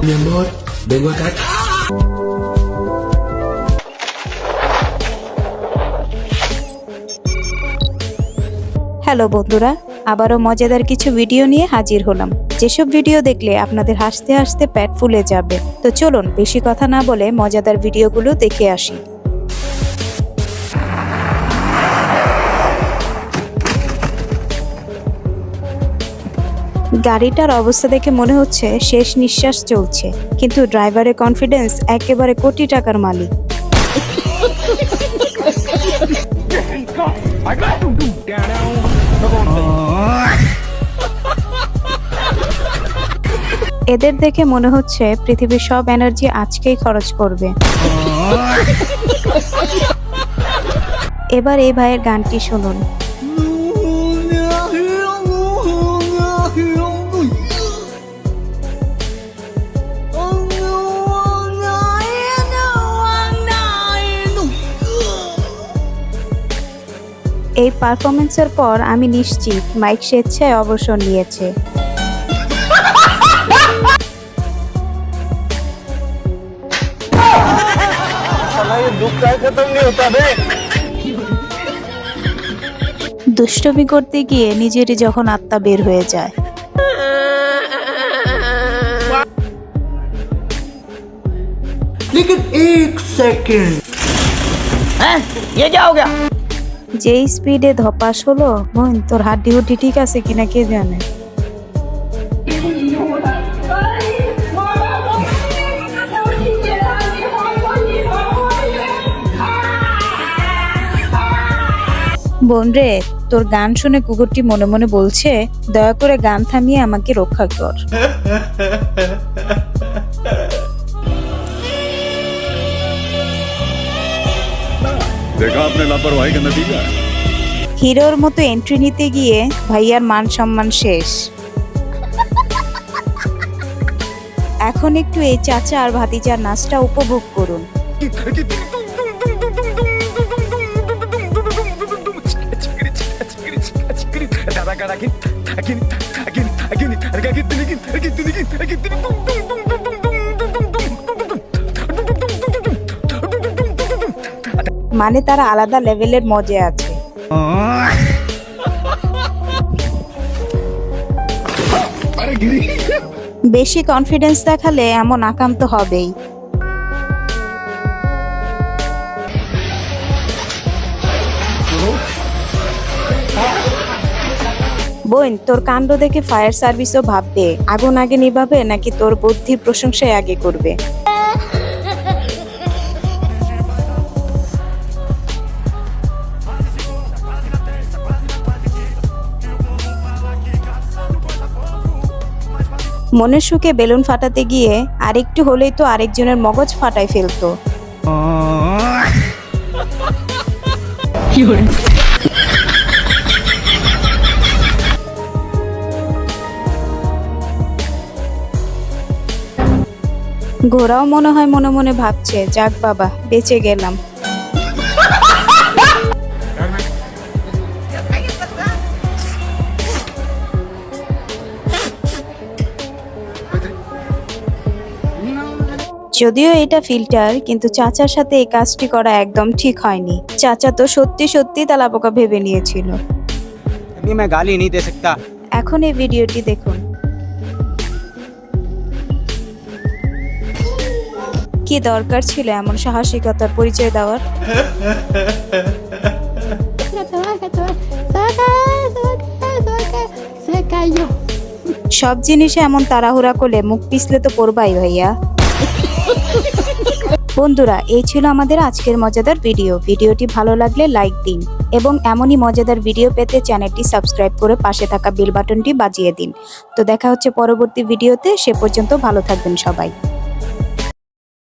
Mi amor, vengo acá. Hello বন্ধুরা, আবারও মজাদার কিছু ভিডিও নিয়ে হাজির হলাম। যেসব ভিডিও দেখলে আপনাদের হাসতে হাসতে পেট ফুলে যাবে। তো চলুন বেশি কথা না বলে মজাদার ভিডিওগুলো দেখে আসি। গাড়িটার অবস্থা দেখে মনে হচ্ছে শেষ নিঃশ্বাস চলছে, কিন্তু ড্রাইভারের কনফিডেন্স একেবারে কোটি টাকার মালিক। এদের দেখে মনে হচ্ছে পৃথিবীর সব এনার্জি আজকেই খরচ করবে। এবার এই ভাইয়ের গানটি শুনুন। এই পারফরমেন্সের পর আমি নিশ্চিত মাইক স্বেচ্ছায় অবসর নিয়েছে। দুষ্টমি করতে গিয়ে নিজেরই যখন আত্মা বের হয়ে যায়। लेकिन एक सेकंड ये क्या हो गया? যেই স্পিডে ধপাস হলো, বোন তোর হাড্ডি হুড্ডি ঠিক আছে কিনা কে জানে। বোন রে, তোর গান শুনে কুকুরটি মনে মনে বলছে, দয়া করে গান থামিয়ে আমাকে রক্ষা কর। देखा आपने लापरवाही का नतीजा। হিরোর মতো এন্ট্রি নিতে গিয়ে ভাইয়ার মান সম্মান শেষ। এখন একটু এই চাচা আর ভাতিজার নাচটা উপভোগ করুন। মানে তারা আলাদা লেভেলের মজা আছে। বেশি কনফিডেন্স দেখালে এমন আকাম তো হবেই। বোন, তোর কাণ্ড দেখে ফায়ার সার্ভিসও ভাববে আগুন আগে নিভাবে নাকি তোর বুদ্ধির প্রশংসায় আগে করবে। মনের সুখে বেলুন ফাটাতে গিয়ে আরেকটু হলেই তো আরেকজনের মগজ ফাটাই ফেলতো। ঘোড়াও মনে হয় মনে মনে ভাবছে, যাক বাবা বেঁচে গেলাম। যদিও এটা ফিল্টার, কিন্তু চাচার সাথে এই কাজটি করা একদম ঠিক হয়নি। চাচা তো সত্যি সত্যি তেলাপোকা ভেবে নিয়েছিল। এখন এই ভিডিওটি দেখুন। কি দরকার ছিল এমন সাহসিকতার পরিচয় দেওয়ার? সব জিনিসে এমন তাড়াহুড়া করলে মুখ পিছলে তো পড়বাই ভাইয়া। বন্ধুরা, এই ছিল আমাদের আজকের মজাদার ভিডিও। ভিডিওটি ভালো লাগলে লাইক দিন এবং এমনই মজাদার ভিডিও পেতে চ্যানেলটি সাবস্ক্রাইব করে পাশে থাকা বেল বাটনটি বাজিয়ে দিন। তো দেখা হচ্ছে পরবর্তী ভিডিওতে, সে পর্যন্ত ভালো থাকবেন সবাই।